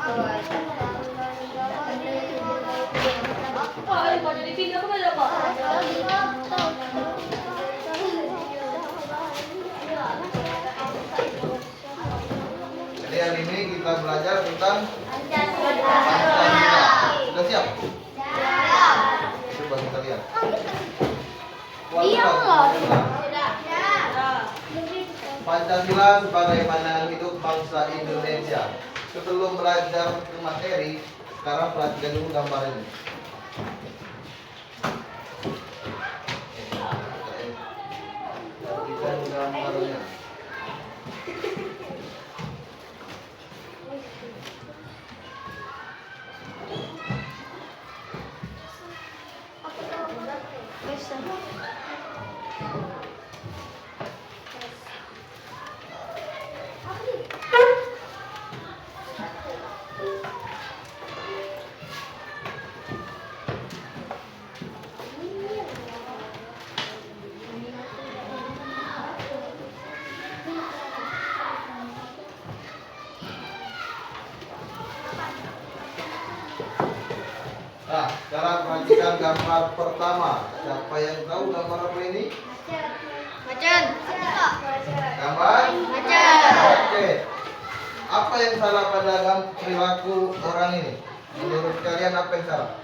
Jadi hari ini kita belajar tentang Pancasila. Sudah siap? Coba kita lihat. Pancasila sebagai pandangan hidup bangsa Indonesia. Sebelum belajar ke materi, sekarang perhatikan dulu gambar ini. Perhatikan gambarnya. Nah, sekarang perhatikan gambar pertama. Siapa yang tahu gambar apa ini? Macan. Gambar? Macan. Oke. Apa yang salah pada perilaku orang ini? Menurut kalian apa yang salah?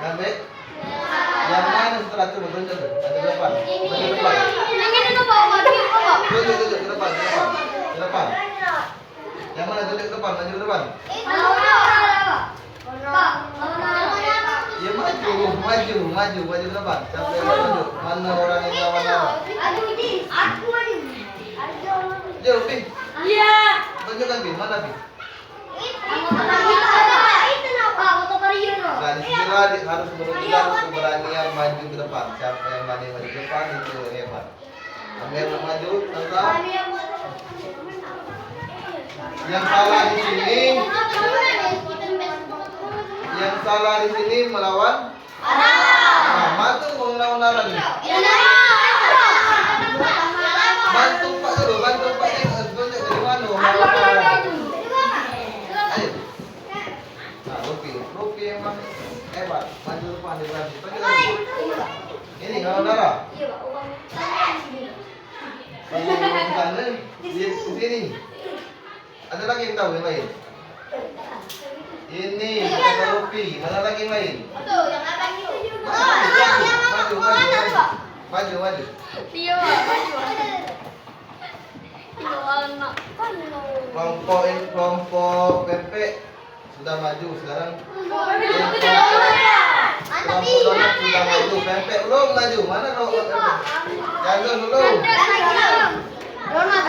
Ngambek? Yang mana setelah itu? Tunjuk ke depan. Ke depan. Tunjuk ke depan. Ke depan. Yang mana tunjuk ke depan? Maju ke depan. Ya maju ke depan. Siapa yang tunjuk? Mana orang yang lawan arah? Jauh, Pi. Iya. Tunjukkan, Pi. Mana, Pi? Nah, disinilah harus menunjukkan keberanian maju ke depan. Siapa yang berani maju ke depan itu hebat. Amir maju, tentang. Yang salah di sini melawan. Nah, maju melawan arah nih. Bantu Pak dulu, bantu Pak ini tunjuk dari mana melawan arah. Ayo. Nah, Rupi emang hebat. Maju depan di berani. Ini melawan arah. Di sini. Ada lagi yang tahu yang lain? Ini kata Rupi. Mana lagi yang lain? Maju. Kelompok pempek sudah maju sekarang. Kelompok donat sudah maju. Pempek belum maju. Mana kelompok pempek? Jangan dulu. Donat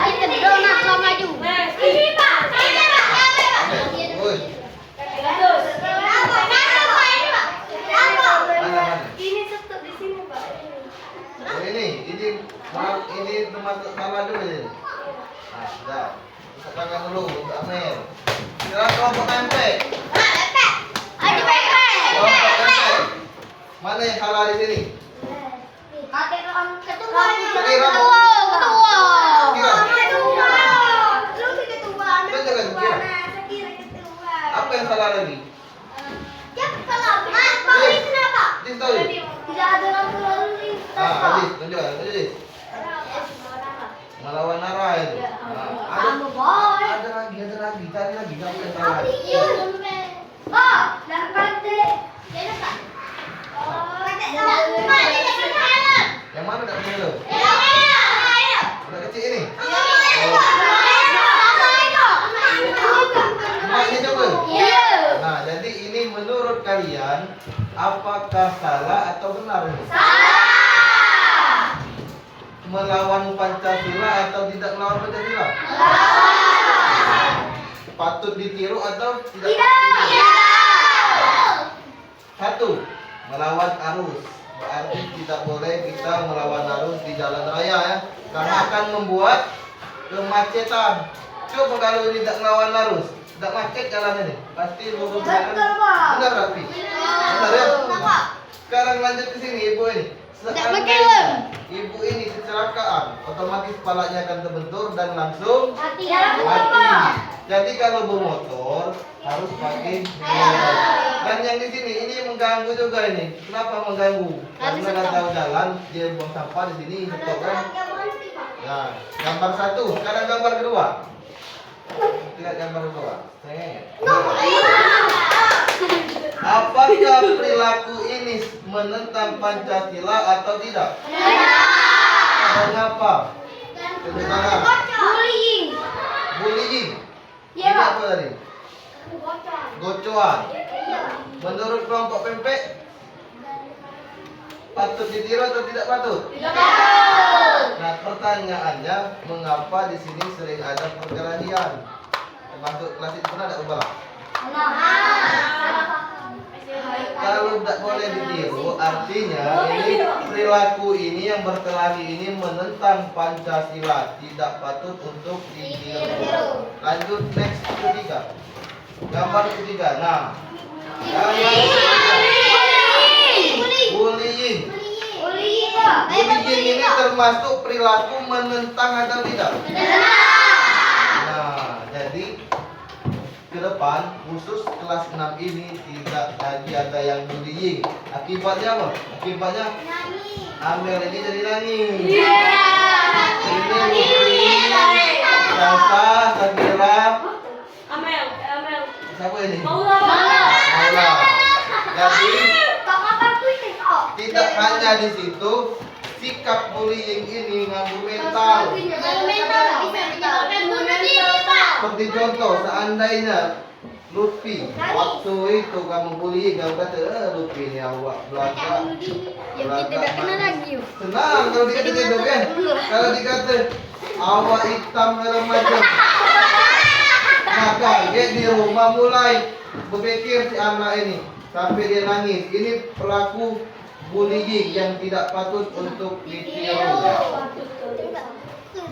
belum maju. Ini Pak, saya Pak. Woi. Mana? Ini tutup di sini Pak. Oh, ini termasuk salah dulu ini. Nah, sudah. Usap tangan dulu untuk Amir. Sekarang kelompok pempek. Kelompok pempek. Mana yang salah di sini? Ketua. Apa yang salah lagi? Tidak ada lampu lalu lintas. Adis, tunjuk. Melawan arah itu. Ada lagi. Cari lagi. Siapa yang salah? Yang mana tak punya lo? Udah kecil ini. Emaknya coba. Nah, jadi ini menurut kalian apakah salah atau benar ini? Melawan Pancasila atau tidak melawan Pancasila? Patut ditiru atau tidak? Satu, melawan arus. Berarti tidak boleh kita melawan arus di jalan raya ya, karena akan membuat kemacetan. Coba kalau tidak melawan arus, tidak macet jalan ini, pasti lurus jalan. Benar Rapi? Benar ya? Nah, sekarang lanjut ke sini ibu ini. Seandainya ibu ini kecelakaan, otomatis kepalanya akan terbentur dan langsung mati. Jadi kalau bermotor harus pakai helm. Dan yang di sini ini mengganggu juga ini. Kenapa mengganggu? Karena nggak tahu jalan, dia buang sampah di sini, stop kan? Nah, gambar satu. Sekarang gambar kedua. Lihat gambar kedua. Apakah perilaku ini menentang Pancasila atau tidak? Mengapa? Tentang Bullying. bullying. Iya, Ini Pak. apa tadi? Gocoan. Menurut kelompok pempek, patut ditiru atau tidak patut? Nah, pertanyaannya, mengapa di sini sering ada perkelahian? Termasuk kelas itu pernah ada ubah? Kalau tidak boleh ditiru, artinya ini perilaku ini yang berkelahi ini menentang Pancasila, tidak patut untuk ditiru. Lanjut next ketiga. Gambar ketiga. Nah, gambar bullying. Bullying ini termasuk perilaku menentang atau tidak? Nah, jadi ke depan khusus kelas 6 ini tidak lagi ada yang bullying. Akibatnya apa? Akibatnya Amel ini jadi nangis. Ini Lutfi, Sasa, Sakira, Amel. siapa ini? Maula. Maula. Jadi tidak hanya di situ, sikap bullying ini nganggu mental. Seperti contoh, seandainya Lutfi waktu itu kamu bullying, kamu kata, Lutfi ini awak belakang. Senang kalau dikata gitu kan? Kalau dikata awak hitam segala macam, maka dia di rumah mulai berpikir si anak ini sampai dia nangis. Ini pelaku bullying yang tidak patut untuk ditiru.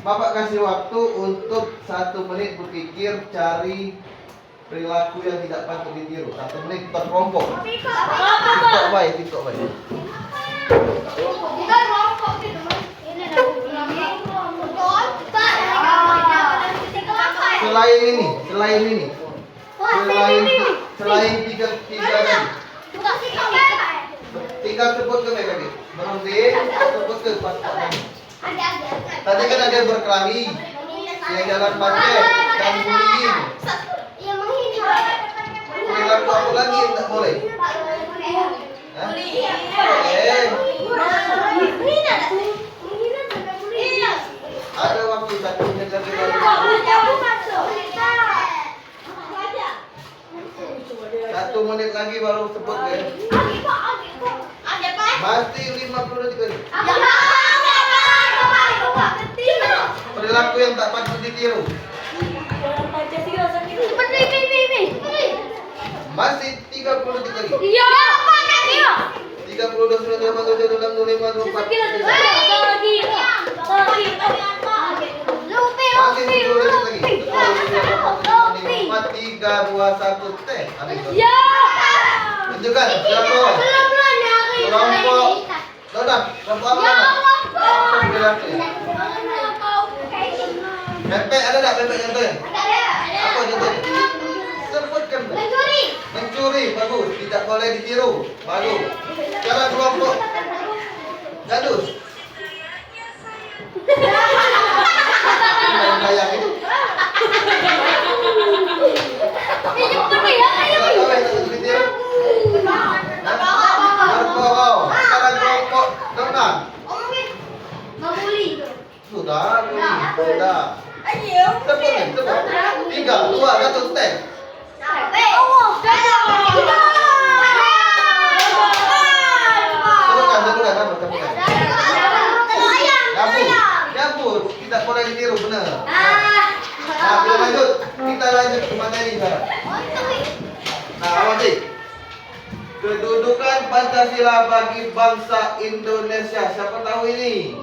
Bapak kasih waktu untuk 1 menit berpikir cari perilaku yang tidak patut ditiru. 1 menit per kelompok. TikTok baik, TikTok baik. Selain ini, selain tiga tadi. Tiga sebut ke mereka lagi. Berhenti, sebut ke pas tadi. Tadi kan ada berkelahi, yang jalan macet dan bullying. Perilaku apa lagi yang tak boleh? Hah? Ada waktu 1 menit lagi. 1 menit lagi baru sebut ya. Masih 50 detik lagi. Perilaku yang tak patut ditiru. Pancasila sakit. Masih 30 detik lagi. 30, 29, 30, 36, 25, 24. Masih 10 detik lagi. 4, 3, 2, 1, teh. Tunjukkan, kelompok. Kelompok apa? Perilaku. Pempek ada tak pempek contohnya? Apa contohnya? Sebutkan. Mencuri, bagus. Tidak boleh ditiru, bagus. Sekarang kelompok gadus. Kayak itu. Berbohong. Sekarang kelompok donat. Sudah, sudah. Sebut. 3, 2, 1, teh. Sebutkan. Gabut. Tidak boleh ditiru, benar. Nah, kita lanjut. Kita lanjut ke materi sekarang. Nah, awasi. Kedudukan Pancasila bagi bangsa Indonesia. Siapa tahu ini?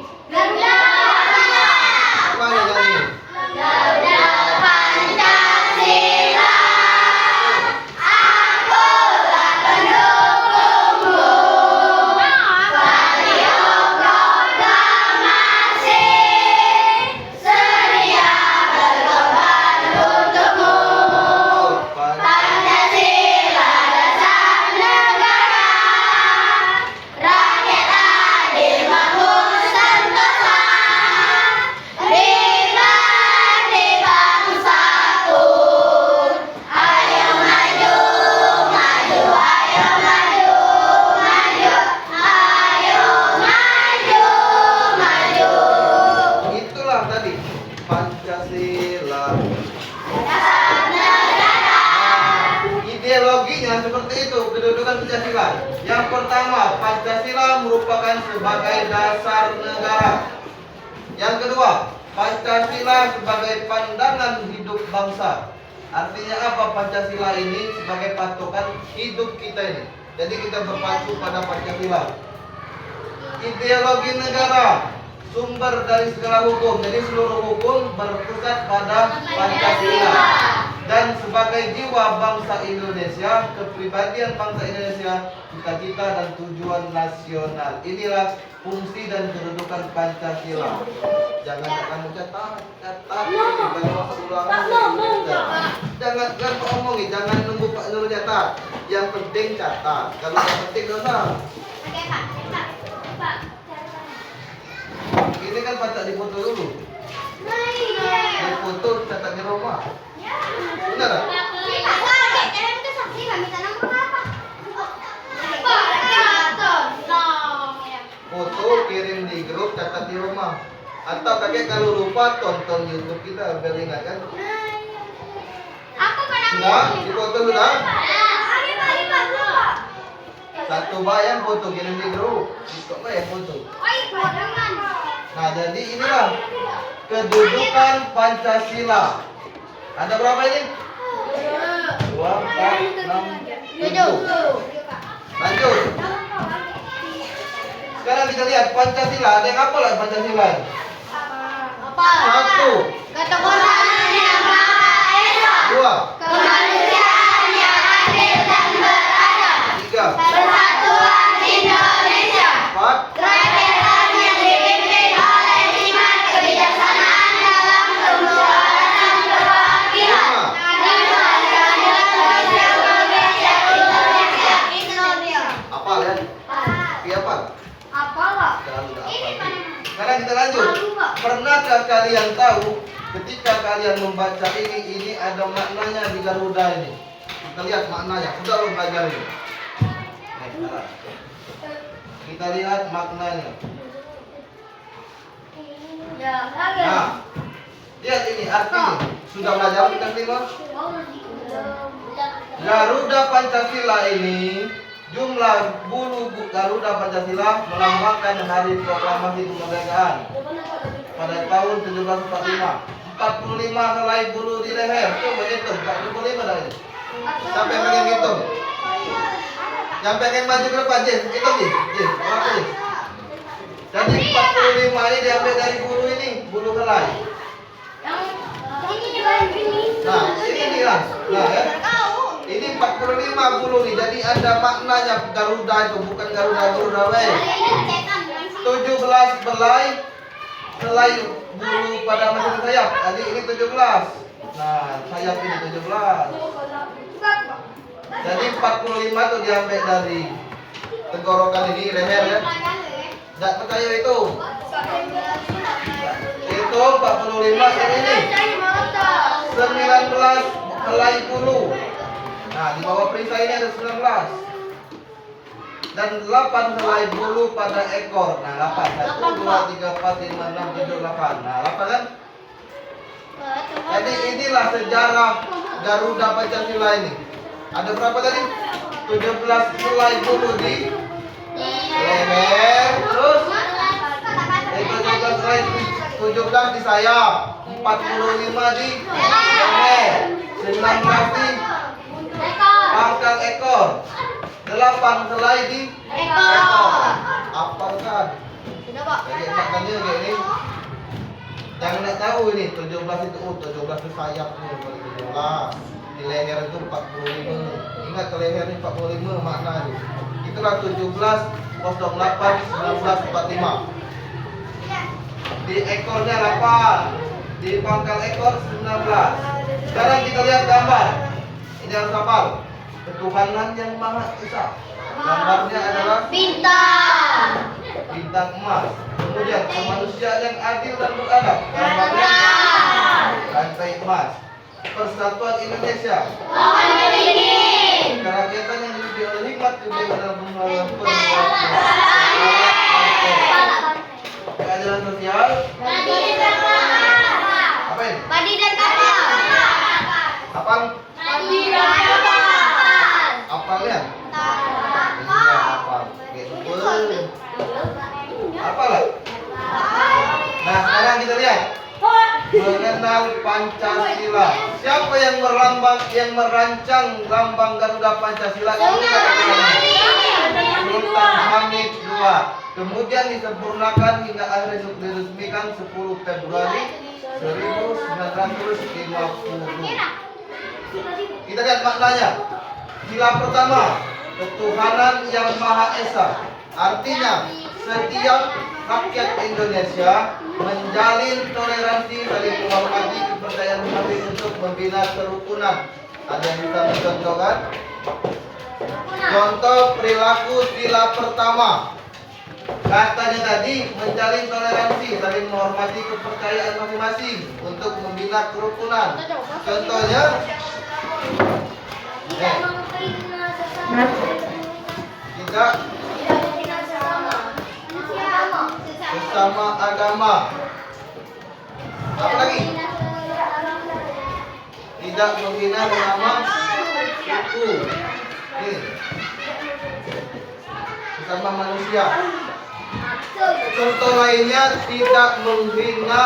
Apa yang tadi? Pancasila. Yang pertama, Pancasila merupakan sebagai dasar negara. Yang kedua, Pancasila sebagai pandangan hidup bangsa. Artinya apa Pancasila ini sebagai patokan hidup kita ini. Jadi kita berpacu pada Pancasila. Ideologi negara, sumber dari segala hukum. Jadi seluruh hukum berpusat pada Pancasila. Dan sebagai jiwa bangsa Indonesia, kepribadian bangsa Indonesia, cita-cita dan tujuan nasional. Inilah fungsi dan kedudukan Pancasila. Jangan kamu catat. Kalau masuk ulangan, jangan omongin, jangan nunggu Pak Nurul catat. Yang penting catat. Kalau yang penting dosa. Oke, Pak. Pak. Ini kan patah di foto dulu. Nah, iya. Di foto catat di rumah. Benar tak? Foto kirim di grup, catat di rumah. Atau kakek kalau lupa tonton YouTube kita biar ingat kan? Sudah? Di foto sudah? Satu bayang foto kirim di grup. Itu ya foto. Nah jadi inilah kedudukan Pancasila. Ada berapa ini? 2, 4, 6, 7. Lanjut. Sekarang kita lihat Pancasila. Ada yang apa lah Pancasila? Satu. Ketuhanan yang Maha Esa. 2. Kemanusiaan yang adil dan beradab. 3. Persatuan Indonesia. 4. Kerajaan yang dipimpin oleh iman kebijaksanaan dalam kemusyawaratan perwakilan. 5. Indonesia. Apa ya? Siapa? Apalah? Sekarang kita lanjut. Pernahkah kalian tahu ketika kalian membaca ini ada maknanya di Garuda ini? Kita lihat maknanya. Sudah lo belajar ini. Sekarang. Kita lihat maknanya. Nah, lihat ini artinya. Sudah belajar kita lima? Garuda Pancasila ini jumlah bulu Garuda Pancasila melambangkan hari proklamasi kemerdekaan pada tahun 1745. 45 helai bulu di leher. Coba hitung 45 dah ini. Sampai pengen hitung. Yang pengen maju ke depan, Jin, hitung Jin. Berapa Jin? Jadi 45 ini diambil dari bulu ini, bulu helai. Nah, ini lah. Nah, ya. Ini 45 bulu nih. Jadi ada maknanya Garuda itu, bukan Garuda weh. 17 helai bulu pada mesin sayap. Jadi ini 17. Nah, sayap ini 17. Jadi 45 itu diambil dari tenggorokan ini, leher ya. Tidak percaya itu. Itu 45 ini. 19 helai bulu. Nah, di bawah perisai ini ada 19. Dan 8 helai bulu pada ekor. Nah, 8. 1, 2, 3, 4, 5, 6, 7, 8. Nah, 8 kan? Jadi inilah sejarah Garuda Pancasila ini. Ada berapa tadi? 17 helai bulu di leher. Terus 17 di sayap. 45 di leher. 19 di pangkal ekor. 8 helai di ekor. Apalkan? Jadi makanya kayak ini. Jangan nak tahu ini 17 itu 17 itu sayap nih, 17. Di leher itu 45. Ingat ke leher ini 45 maknanya. Itulah 17 08 1945. Di ekornya 8. Di pangkal ekor 19. Sekarang kita lihat gambar. Ini harus hafal. Ketuhanan yang Maha Esa. Gambarnya adalah Bintang. bintang emas. Kemudian kemanusiaan yang adil dan beradab. Gambarnya rantai emas. Persatuan Indonesia. Pohon beringin. Kerakyatan yang dipimpin oleh hikmat kebijakan dalam pembangunan keadilan sosial. Padi dan kapal. Apa ini? Padi dan kapal. Apa? Padi dan kapal. Apalnya? Pancasila. Siapa yang merancang lambang Garuda Pancasila? Sultan Hamid II. Kemudian disempurnakan hingga akhirnya diresmikan 10 Februari 1950. Kita lihat maknanya. Sila pertama, ketuhanan yang Maha Esa. Artinya, setiap rakyat Indonesia menjalin toleransi, saling menghormati, kepercayaan masing untuk membina kerukunan. Ada yang bisa mencontohkan? Contoh perilaku sila pertama. Katanya tadi menjalin toleransi, saling menghormati kepercayaan masing-masing untuk membina kerukunan. Contohnya, tidak sesama agama. Apa lagi? Tidak menghina sesama suku. Ini. Sesama manusia. Contoh lainnya, tidak menghina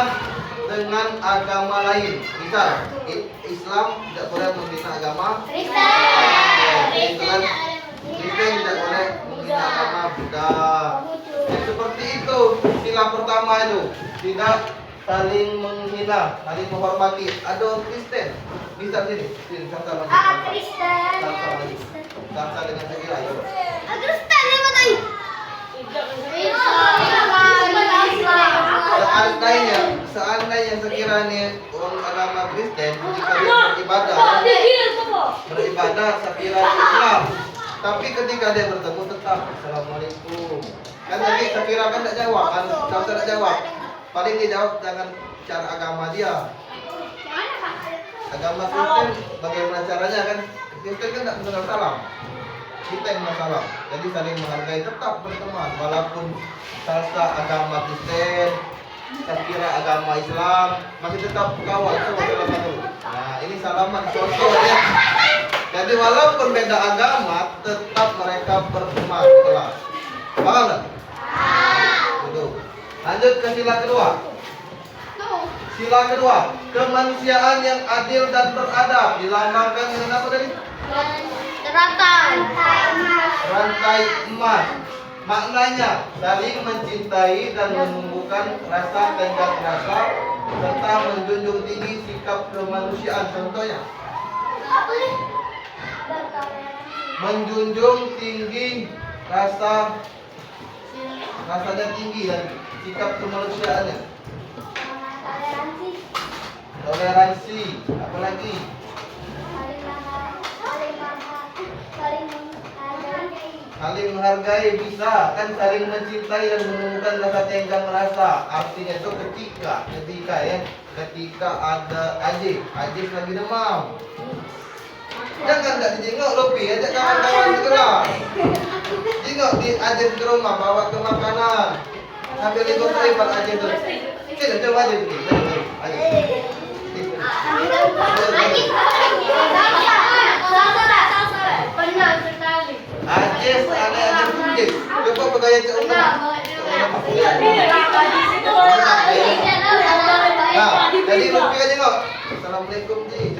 dengan agama lain. Misal, Islam tidak boleh menghina agama Kristen tidak boleh menghina agama Buddha. Seperti itu sila pertama itu, tidak saling menghina, saling menghormati. Ada orang Kristen, bisa sini sama dengan Sakira. Seandainya sekiranya orang agama Kristen ketika dia beribadah Sakira Islam, tapi ketika dia bertemu tetap Assalamualaikum. Kan tadi Sakira kan tidak jawab, kan kalau tidak jawab, paling dia jawab dengan cara agama dia. Agama Kristen bagaimana caranya kan? Kristen kan tidak mengenal salam, kita yang masalah. Jadi saling menghargai, tetap berteman walaupun salsa agama Kristen, Sakira agama Islam, masih tetap kawan. Nah, ini salaman contoh ya. Jadi walaupun beda agama, tetap mereka berteman. Paham nggak? Betul. Lanjut ke sila kedua. Sila kedua, kemanusiaan yang adil dan beradab dilambangkan dengan apa tadi? Rantai emas. Maknanya saling mencintai dan menumbuhkan rasa tenggang rasa serta menjunjung tinggi sikap kemanusiaan. Contohnya, menjunjung tinggi rasanya tinggi dan sikap kemanusiaannya. Toleransi, apa lagi? Saling menghargai bisa, kan saling mencintai dan menemukan rasa tenggang rasa. Artinya itu ketika ada Ajis lagi demam, jangan nggak dijenguk Lopi, ajak kawan-kawan segera jenguk di Ajis ke rumah, bawa ke makanan sambil ikut terlibat Ajis itu. Sini coba Ajis ini, Ajis, coba bergaya cek umum. Nah, jadi Lopi kan jenguk. Assalamualaikum Ji.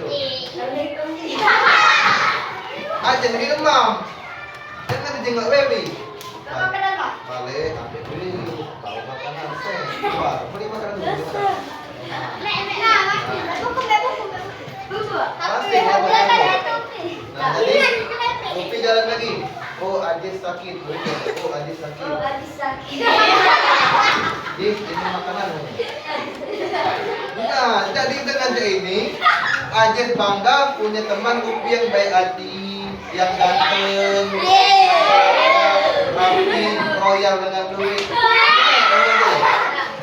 Ajis lagi demam, jangan dijenguk Baby. Balik, ambil dulu, bawa makanan saya. Coba, beli makanan dulu. Masih mau berapa? Nah, jadi Lopi jalan lagi. Oh, Ajis sakit. Oh, Ajis sakit. Jis, ini makanan. Nah, jadi dengan ini Ajis bangga punya teman Lopi yang baik hati, yang ganteng, rapi, royal dengan duit.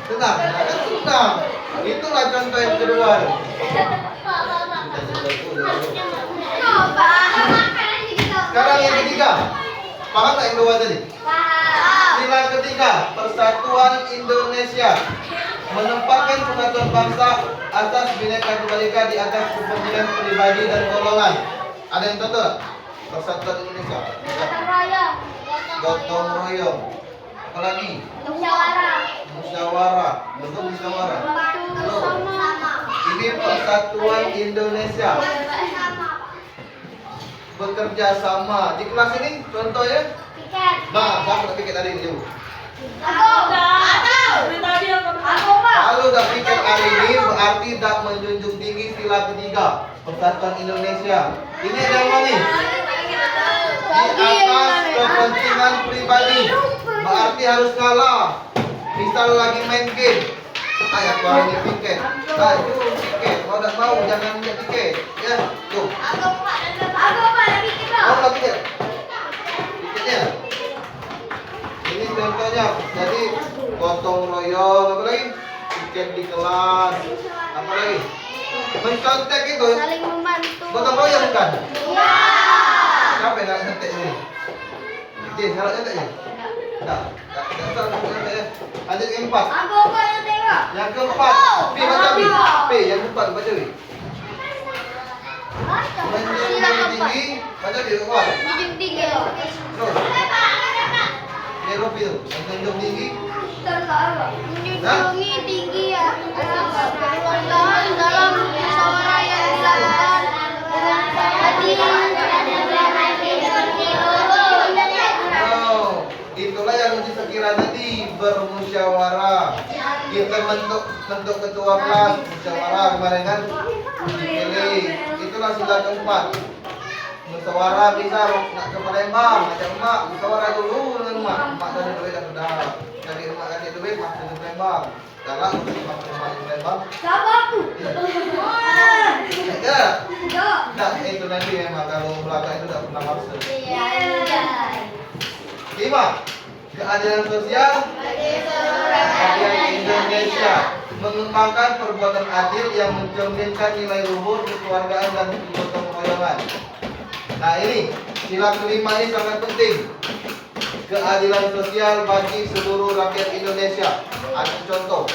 Tenang, kan tenang. Itulah contoh yang kedua. Sekarang yang ketiga, paham nggak yang kedua tadi? Sila ketiga, Persatuan Indonesia menempatkan persatuan bangsa atas Bhinneka Tunggal Ika di atas kepentingan pribadi dan golongan. Ada yang contoh? Persatuan Indonesia. Gotong royong. Apalagi? Musyawarah. Musyawarah. Bentuk musyawarah. Ini Persatuan Indonesia. Bekerja sama. Di kelas ini contohnya. Piket. Nah, siapa udah piket hari ini? Yuk. Kalau udah piket hari ini berarti tak menjunjung tinggi sila ketiga Persatuan Indonesia. Ini ada apa nih? Di atas kepentingan pribadi. Berarti harus kalah. Misal lagi main game. Ayah aku hari ini piket. Nah, itu piket. Kalau udah mau jangan punya piket. Ya, tuh. Mau lagi piket? Piketnya. Ini contohnya. Jadi gotong royong, apa lagi? Piket di kelas. Apa lagi? Mencontek itu. Saling membantu. Gotong royong kan? Iya. Siapa yang nggak nyetek ini? Jadi, syaratnya nyeteknya? Enggak. Enggak nyetek ya. Lanjut yang keempat. Yang keempat. P baca P. P yang keempat baca P. Menjunjung tinggi. Baca P keempat. Junjung tinggi. Terus. Hero P itu. Menjunjung tinggi. Menjunjungi tinggi ya. Perwakilan dalam musyawarah yang dilakukan dengan adil Oh, itulah yang uji sekira tadi bermusyawarah. Kita bentuk ketua kelas musyawarah kemarin kan dipilih. Itulah sila keempat. Musyawarah bisa nak ke Palembang, ajak emak musyawarah dulu dengan emak. Emak dari duit dan sudah. Dari emak kasih duit, emak ke Palembang. Galak emak ke Palembang. Ya. Nah, itu nanti memang kalau belakang itu tidak pernah maksud. Lima, keadilan sosial rakyat Indonesia mengembangkan perbuatan adil yang mencerminkan nilai luhur kekeluargaan dan gotong royongan. Nah ini sila kelima ini sangat penting. Keadilan sosial bagi seluruh rakyat Indonesia. Ada contoh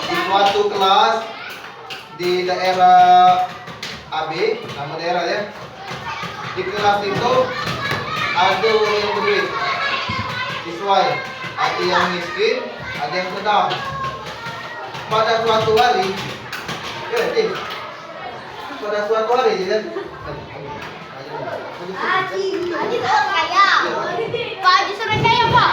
di suatu kelas di daerah AB, nama daerah ya. Di kelas itu ada orang yang berduit, sesuai. Ada yang miskin, ada yang sedang. Pada suatu hari, pada suatu hari, ya. Haji orang kaya. Pak Haji orang kaya Pak.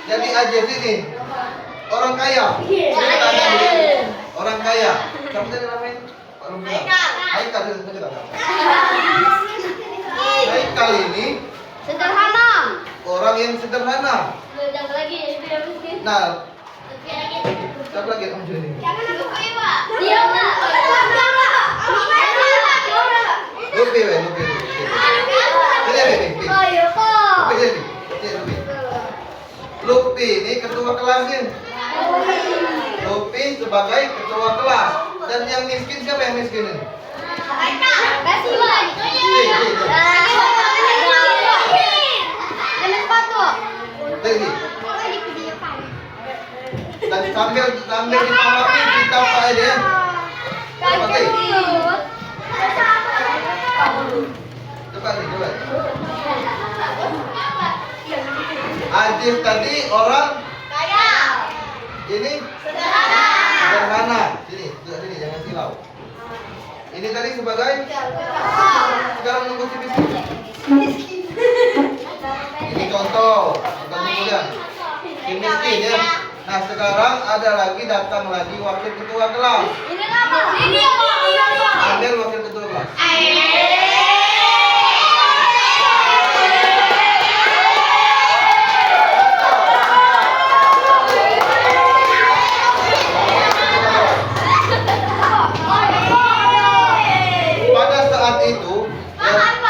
Jadi aja sini orang kaya. Orang kaya. Kamu tadi namanya? Haikal. Haikal ini Sederhana. orang yang sederhana. Nah, siapa lagi yang muncul ini? Jangan aku kaya Pak. Dia Pak. Lupi. Ayo Pak. Lupi ini ketua kelasnya. Lupi sebagai ketua kelas. Dan yang miskin siapa yang miskin ini? Kasih Pak. Jangan sepatu. Lagi. Dan sambil dipamati kita Pak ini ya. Pamati. Coba. Adil tadi orang Kaya. ini Sederhana. sederhana. Sini, duduk sini jangan silau. Ini tadi sebagai sekarang menunggu miskin. Ini contoh, kemudian si miskin ya. Nah sekarang ada lagi datang lagi wakil ketua kelas. Ini apa? Ini apa? Ambil wakil ketua kelas.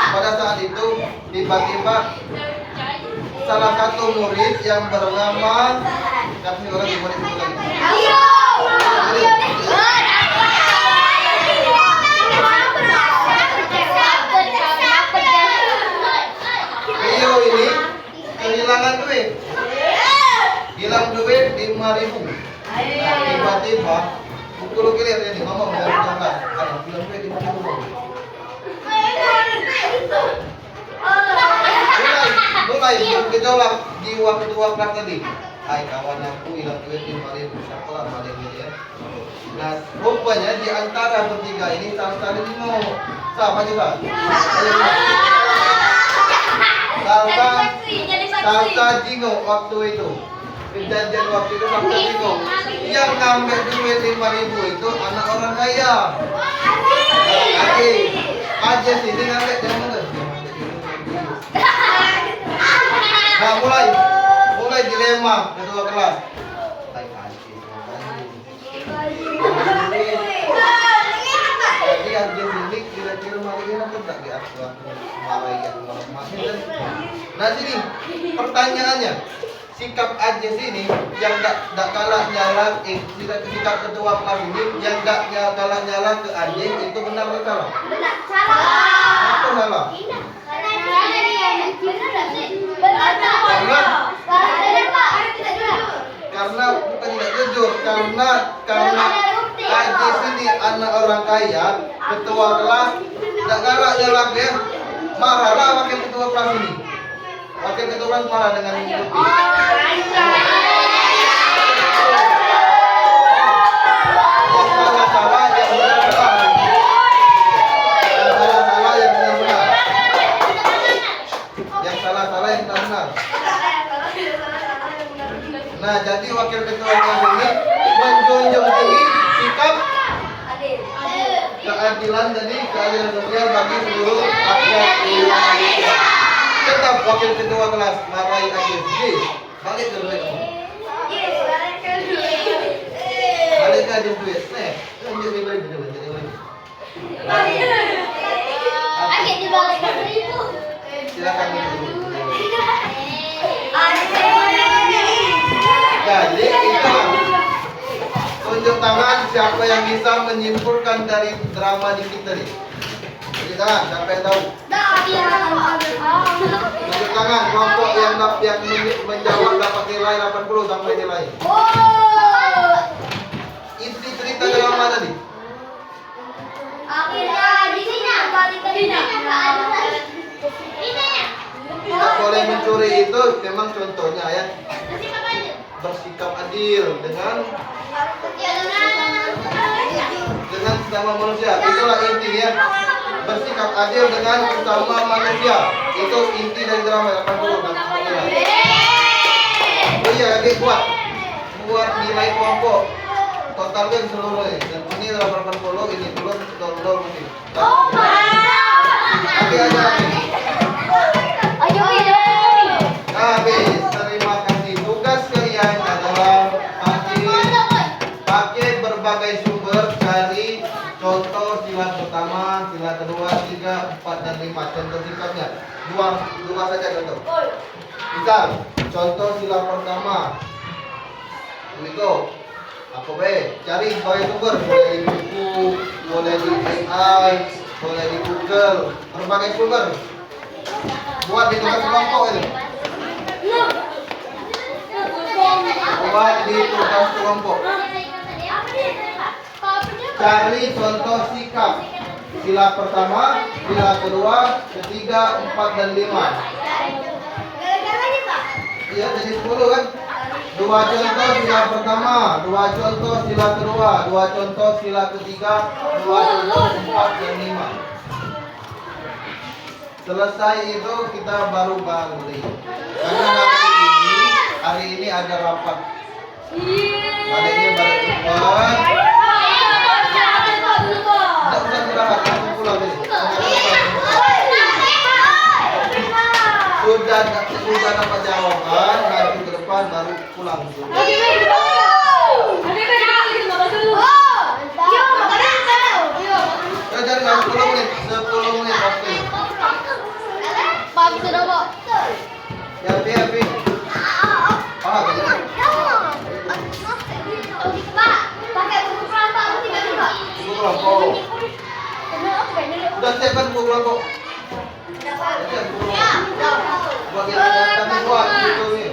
Pada saat itu tiba-tiba salah satu murid yang bernama siapa sih orang yang murid itu lagi? Rio ini kehilangan duit. Hilang duit 5.000. Nah, tiba-tiba pukul kilir ini ngomong dari kelas. Ada hilang duit 5.000. Mulai bergejolak jiwa ketua kelas tadi. Hai kawan aku hilang duit 5.000, siapa lah maling ini ya. Nah, rupanya di antara bertiga ini salah satu ini mau sama juga. Salsa Jingo waktu itu. Kejadian waktu itu Salsa Jingo. Yang ngambil duit 5.000 itu anak orang kaya. Aja sini ngambil jangan mana. Nah, mulai dilema ketua kelas. Jadi aja sini kira-kira mariin apa tak di aku marahin orang. Nah sini pertanyaannya, sikap aja sini yang tak kalah nyala, sikap ketua kelas ini yang tak kalah nyala ke anjing itu benar atau salah? Benar. Salah. Apa salah? Karena bukan tidak jujur, karena aja sini anak orang kaya, ketua kelas tak galak nyalak ya, marahlah wakil ketua kelas ini. Wakil ketua kelas marah dengan mengikuti. Yang salah-salah yang benar-benar. Yang salah-salah yang benar-benar. Yang salah-salah yang benar-benar. Nah, jadi wakil ketua kelas ini menjunjung tinggi sikap keadilan sosial bagi seluruh rakyat Indonesia. Tetap wakil ketua kelas marahi Agil. Balik ke duit. Balik ke Agil duit. Nih, tunjuk ini balik duit. Agak dibalik itu. Silakan dulu. Jadi kita tunjuk tangan siapa yang bisa menyimpulkan dari drama dikit tadi. Tunjuk tangan, siapa yang tahu? Tunjuk tangan kelompok yang menjawab dapat nilai 80 sampai nilai. Inti cerita drama tadi. Tidak boleh mencuri itu memang contohnya ya. Bersikap adil dengan sesama manusia. Itulah intinya. Bersikap adil dengan sesama manusia. Itu inti dari drama 80 dan sebagainya. Oh iya, lagi buat nilai kelompok. Totalnya seluruhnya. Dan ini 80, ini belum mesti. Nanti aja. Habis. Terima kasih. Tugas kalian adalah pakai berbagai sumber, cari contoh sila pertama, sila kedua, 3, 4, dan 5. Contoh sikapnya dua saja contoh. Misal contoh sila pertama, itu apa be? Cari berbagai sumber, boleh di buku, boleh di AI, boleh di Google, berbagai sumber. Buat di tugas kelompok ini. Buat di tugas kelompok. Cari contoh sikap. Sila pertama, sila kedua, ketiga, 4, dan 5. Iya, jadi 10 kan? 2 contoh sila pertama, 2 contoh sila kedua, 2 contoh sila ketiga, 2 contoh 4, dan 5. Selesai itu kita baru balik. Karena hari ini ada rapat. Baliknya balik cepat. Tidak usah istirahat, langsung pulang ini. Sudah dapat jawaban, nanti ke depan baru pulang. Jangan 10 menit, 10 menit waktu. Pak, sudah, Pak. Ya, Pi. Ah, begini. Pak, pakai buku kelompok tiga dulu, Pak. Buku kelompok. Udah siapkan buku kelompok. Ya, Buat di atas buat gitu nih.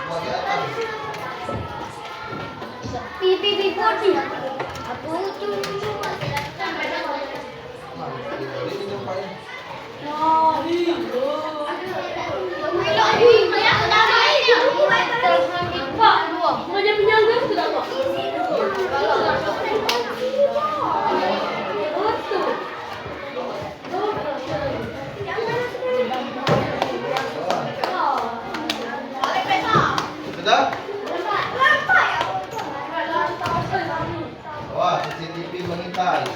Buat di atas. pipi putih. Aku cuma Nah, ini jempolnya. Pak, raja penyangga sudah Pak. Sudah? Wah, CCTV mengintai.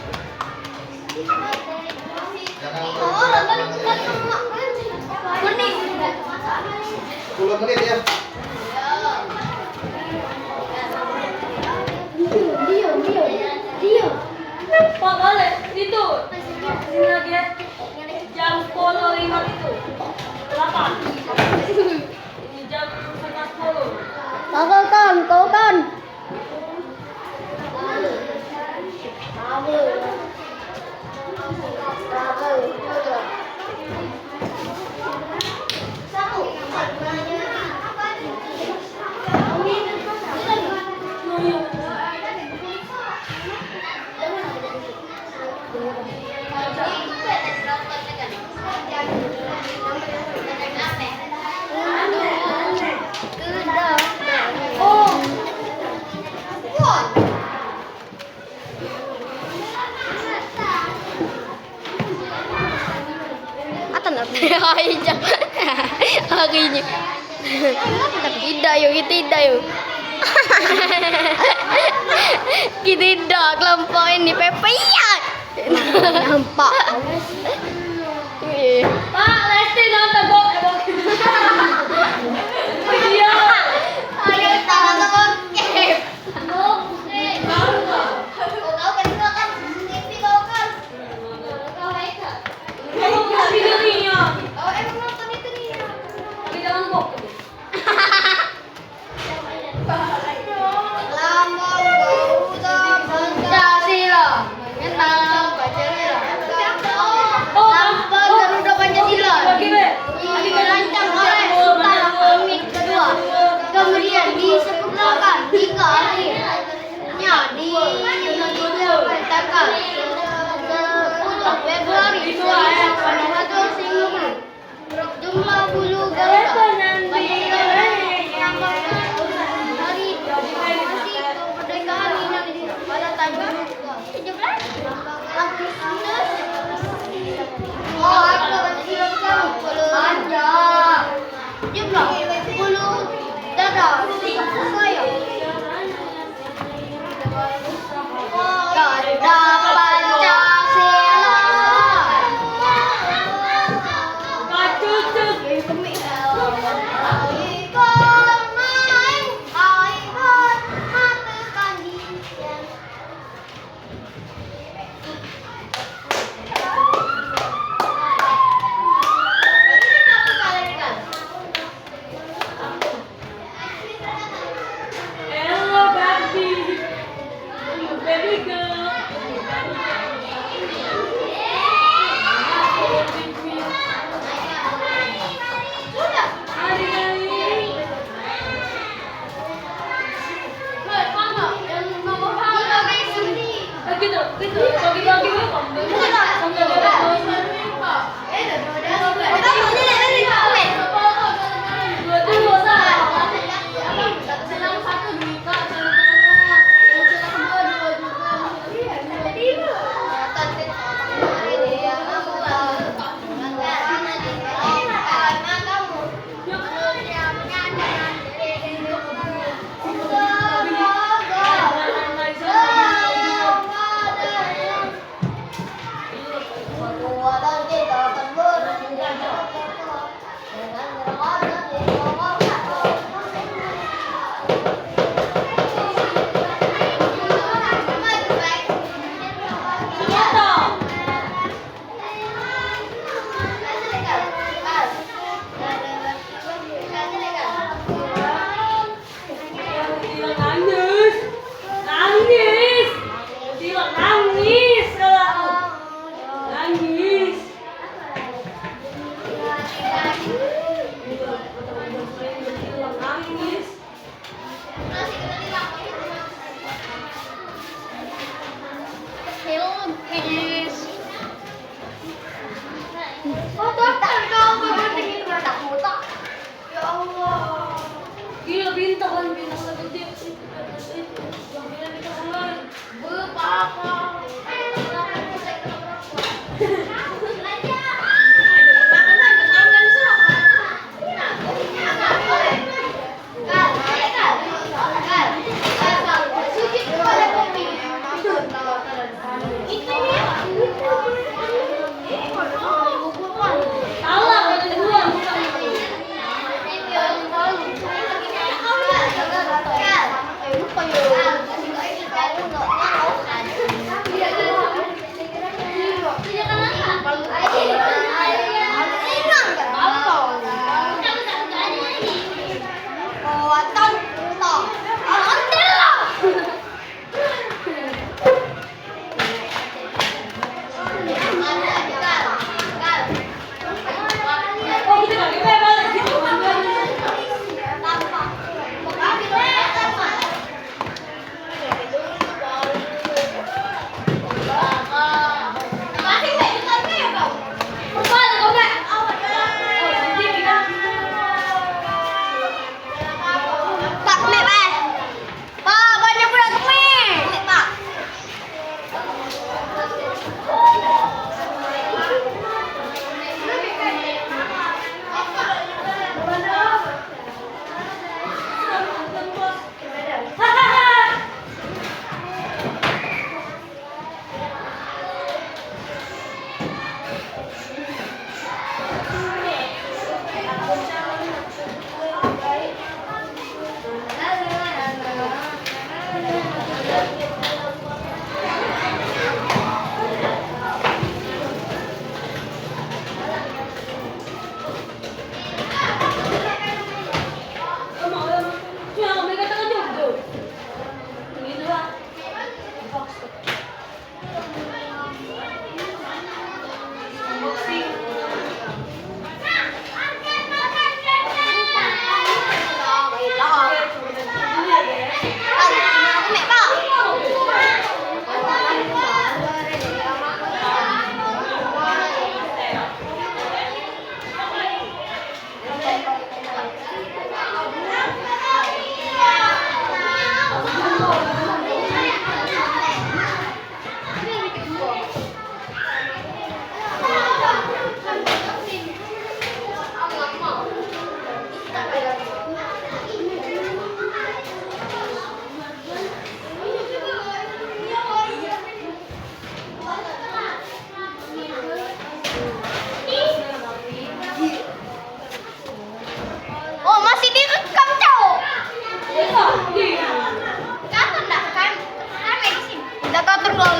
Jangan Kuning. 10 menit ya. Pak balik itu. Sini lagi ya. Jam 10.05 itu. 8. Ini jam setengah 10. Kau kan. Harinya tidak yuk kita tidak kelompokin di pepayat nampak Pak, Lesti nonton bok. Iya. ayo tangan bokep Kamu bisa videonya. emang nonton itu nih ya? Tapi jangan bok. Lambang Garuda Pancasila mengenang Pancasila. Lambang Garuda Pancasila dirancang oleh Sultan Hamid II, kemudian disempurnakan hingga akhirnya diimplementasikan 10 Februari 1950. Jumlah bulu Garuda Pancasila hari proklamasi kemerdekaan Indonesia pada tanggal 17 Agustus. Oh, aku Pancasila panjang. Jumlah bulu dada saya. Garuda Pancasila. Hello, baby.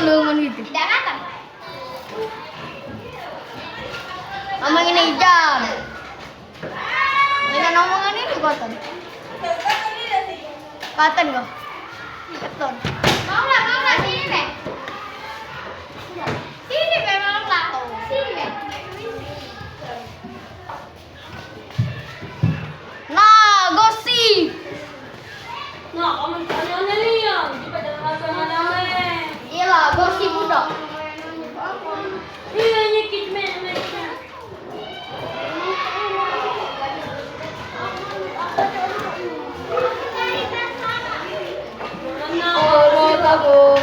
lengan gitu. Tidak kata. Ngomong ini jam. Dengan omongan ini kotor. Katen kok. Keton. Mau lah sini Be. Sini Be mau lah. Sini Be. Nah, gosip. Nah, kamu tanya Liam. Coba jangan langsung namanya. Iyalah, gosip udah. Iya, nyekit men. Oh, takut.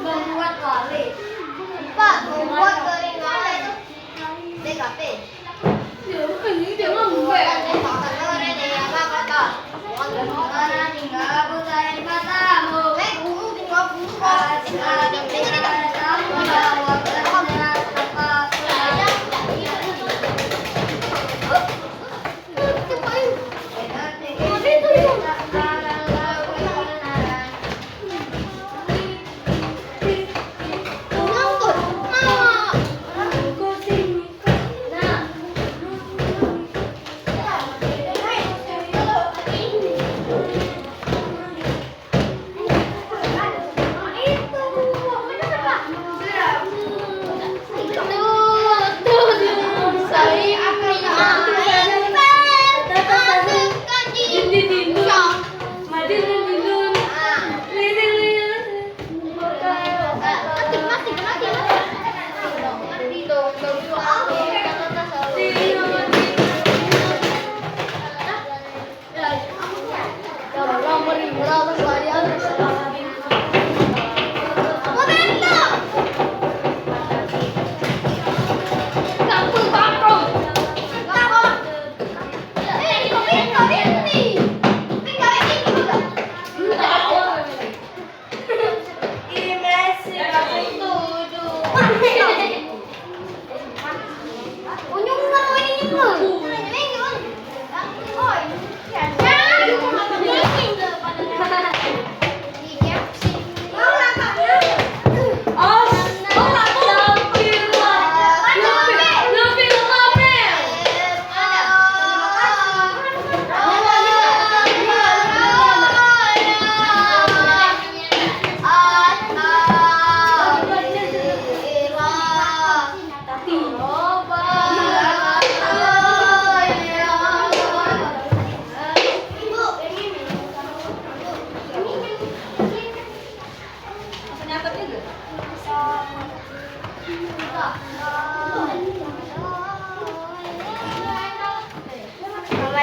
Membuat wali. Membuat keringan. DKP. Ini dia ngomong.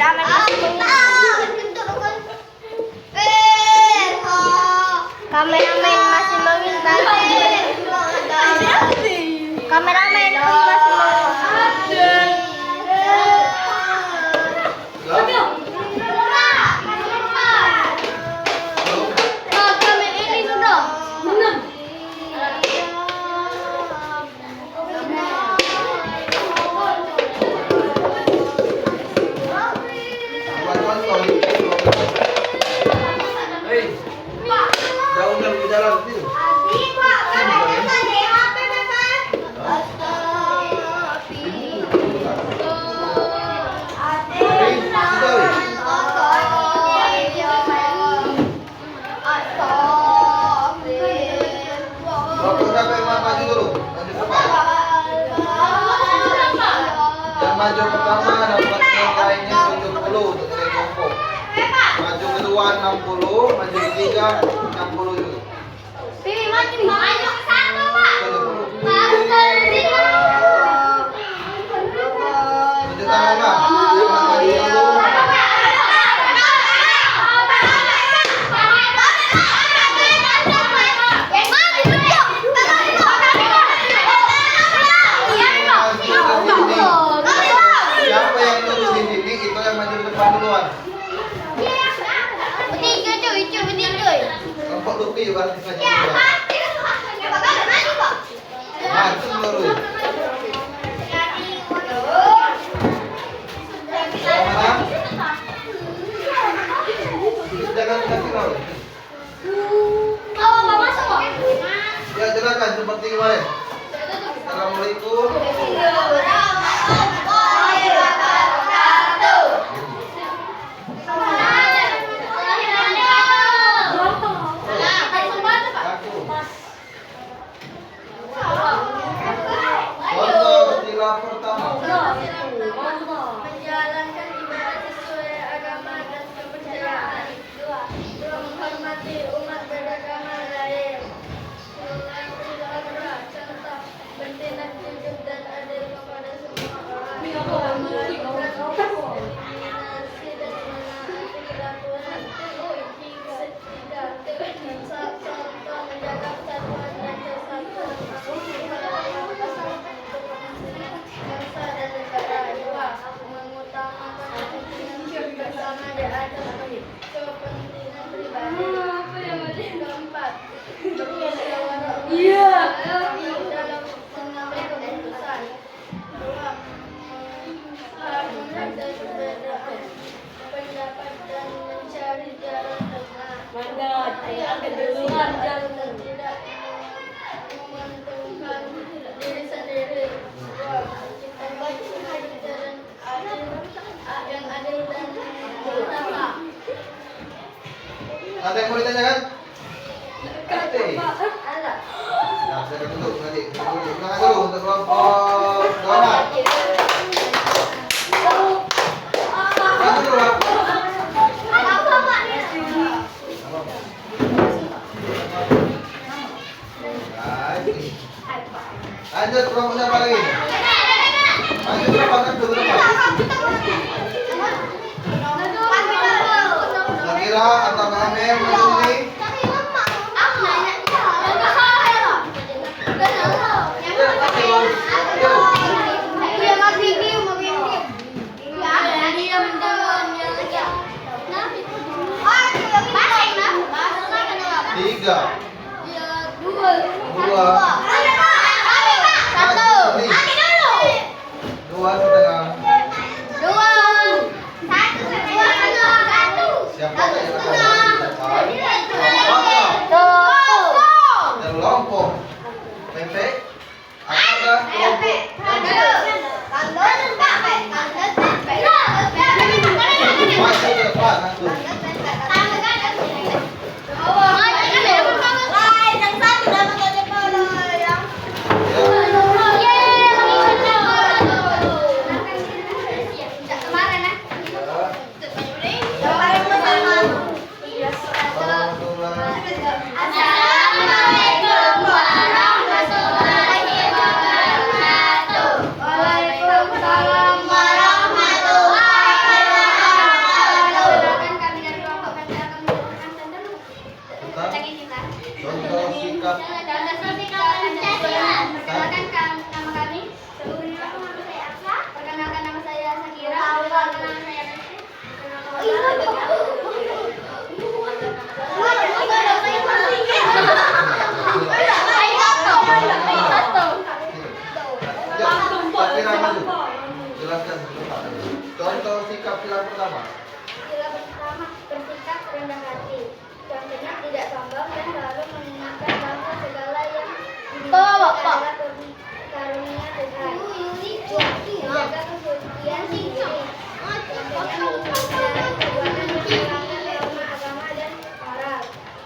Kameramen masih Kameramen masih mengintai. Kameramen masih Jauh dari jalan itu. Bapak siapa yang maju dulu? Maju depan. Yang maju pertama dapat nilainya 70 untuk nilai kelompok. Maju kedua 60, maju ketiga 60 juga. 70. Maju tangan Pak. Yang maju dulu. Siapa yang duduk di sini itu yang maju ke depan duluan. Kelompok Lupi berarti maju duluan. Maju dulu. Mana? Jangan kaki lawan. Ya silakan seperti kemarin. Assalamualaikum. Contoh istilah pertama. Menjalankan ibadah sesuai agama dan kepercayaan. Menghormati umat beragama lain. Contoh, bertindak jujur dan adil kepada semua orang. Eliminasi dan menaati kelakuan contoh menjaga persatuan dan kesatuan bangsa dan negara. Dua, mengutamakan kepentingan bersama di atas kepentingan pribadi. Keempat, bermusyawarah dalam mengambil keputusan. Dua, menghargai perbedaan pendapat dan mencari jalan tengah. Dan tidak menguntungkan diri sendiri. Dua, menciptakan jalan yang adil dan bersama. Ada yang mau ditanyakan? Ada. Ada. Ya, saya duduk nanti. Silakan dulu untuk kelompok donat. Maju dulu, Pak. Lanjut kelompok siapa lagi? Maju ke depan, kan dulu depan. Zakira atau Kang Amir maju sini. Tiga, dua, dua setengah. Siapa yang akan maju di depan? Kelompok pendek atau kelompok maju ke depan langsung. Contoh sikap sila pertama. Sila pertama, bersikap rendah hati. Contohnya tidak sombong dan selalu mengingatkan bahwa segala yang dimiliki adalah karunia Tuhan. Menjaga kesucian diri. Contohnya menghindari perbuatan yang melanggar norma agama dan moral.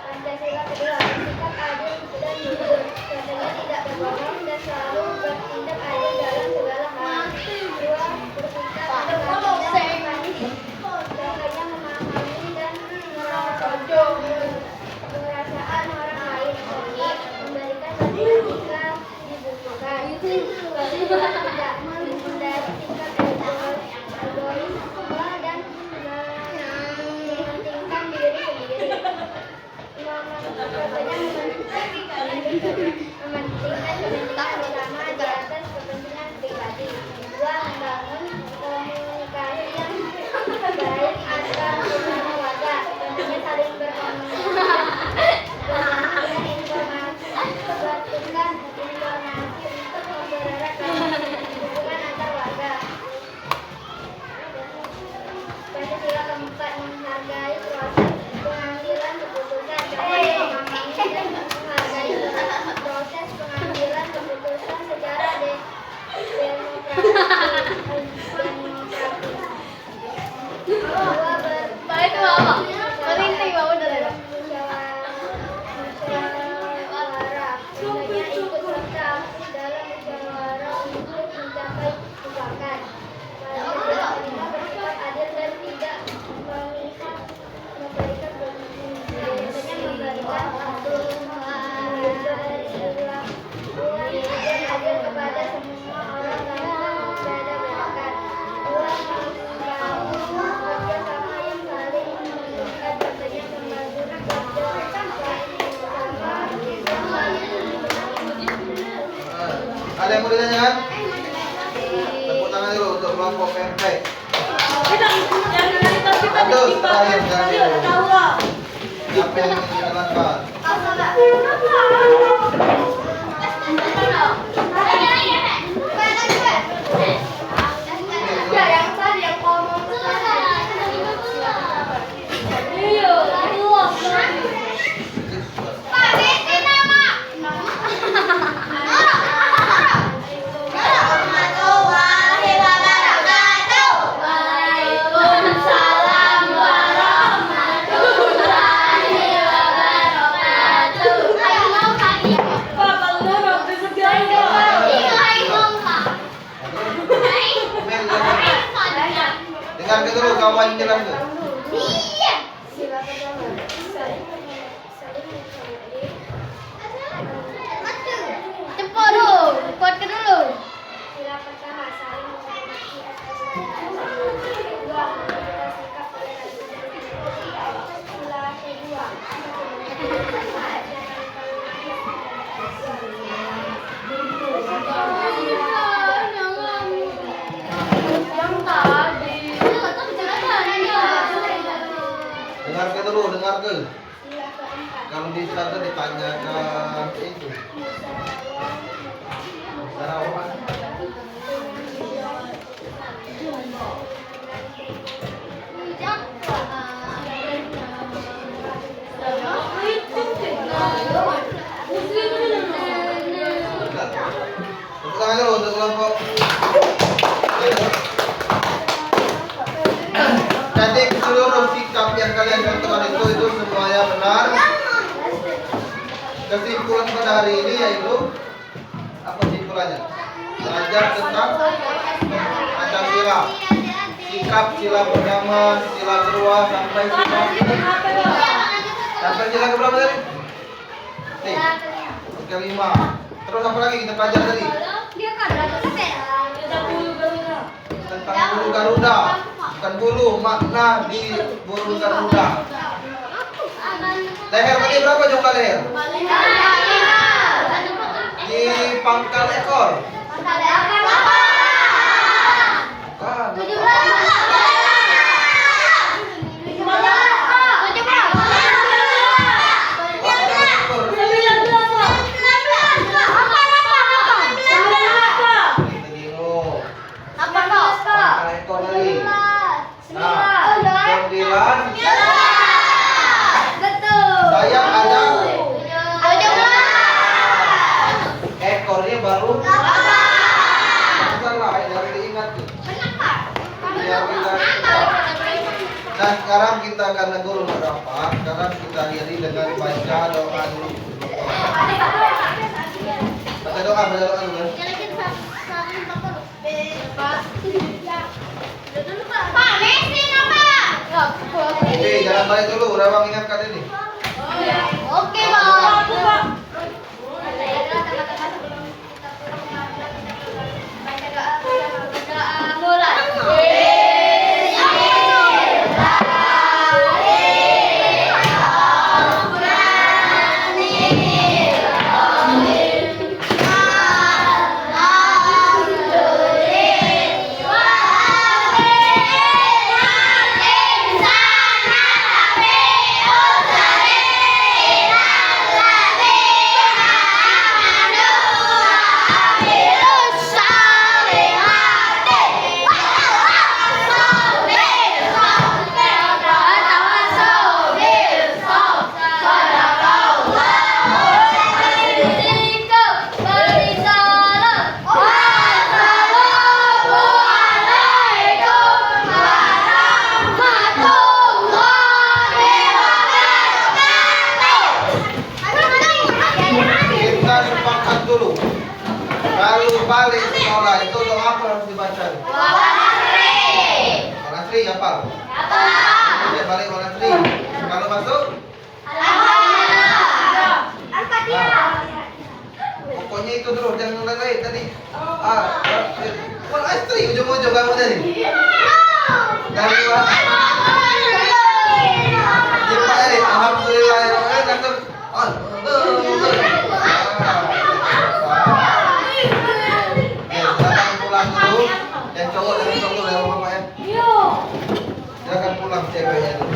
Pancasila kedua, bersikap adil dan jujur. Contohnya tidak berbohong dan selalu bertindak adil dalam segala hal. Dua, bersikap berbakti dan empati. Contohnya memahami dan merasakan perasaan orang lain. Memberikan bantuan jika dibutuhkan. Tidak menghindari tingkat egoisme dan mementingkan diri sendiri. Contohnya mementingkan kepentingan bersama di atas kepentingan pribadi. Dua, membangun komunikasi yang baik antar sesama warga. Contohnya saling berkomunikasi dan informasi, membutuhkan informasi untuk mempererat hubungan antar warga. Pancasila keempat, menghargai proses pengambilan keputusan. Contohnya memahami dan menghargai proses pengambilan keputusan secara demokratis. Dua, musyawarah. Contohnya ikut serta dalam musyawarah untuk mencapai mufakat. Pancasila kelima, bersifat adil dan tidak memihak, memberikan contohnya memberikan dan adil kepada semua orang tanpa membeda-bedakan. Dua, membangun kerjasama yang saling menguntungkan. Contohnya membantu kerja sama Ada yang mau ditanyakan? Tepuk tangan dulu untuk kelompok PMP. Aduh, terakhir jangan dulu. Siapa yang ingin dijalankan? Dengarkan dulu kawan jelaskan. Sila pertama, saling menghargai. Sila pertama, saling menghormati atas dasar. Kedua, menjaga sikap toleransi. Sila kedua, Dengarkan dulu, dengarkan. sila keempat, Kalau di sana ditanyakan itu. Sarawak. Tepuk tangan dulu untuk kelompok. Jadi seluruh sikap yang kalian tentukan itu semuanya benar. Kesimpulan pada hari ini yaitu apa kesimpulannya? Belajar tentang Pancasila, sikap sila pertama, sila kedua sampai sila keberapa tadi? Kelima. Terus apa lagi kita pelajari tadi? Tentang bulu Garuda. Bukan bulu, makna di bulu Garuda. Leher tadi berapa jumlah leher? Di pangkal ekor. Bukan. Pangkal ekor. Kita gino. Pangkal ekor biar kita. Nah sekarang kita karena guru nggak dapat, sekarang kita akhiri dengan baca doa dulu. Baca doa dulu kan. Oke, jangan balik dulu, udah bang ingatkan ini. Oke, Bang. Kita sepakat dulu. Kalau balik sekolah itu doa apa harus dibaca? Wanasri apa? Oke, balik Wanasri. Kalau masuk? Pokoknya itu terus, jangan lain tadi. Wanasri ujung-ujung kamu tadi. Dari alhamdulillah ya langsung. Silakan pulang dulu. Yang cowok jangan pulang dulu ya bapak ya. Silakan pulang ceweknya dulu.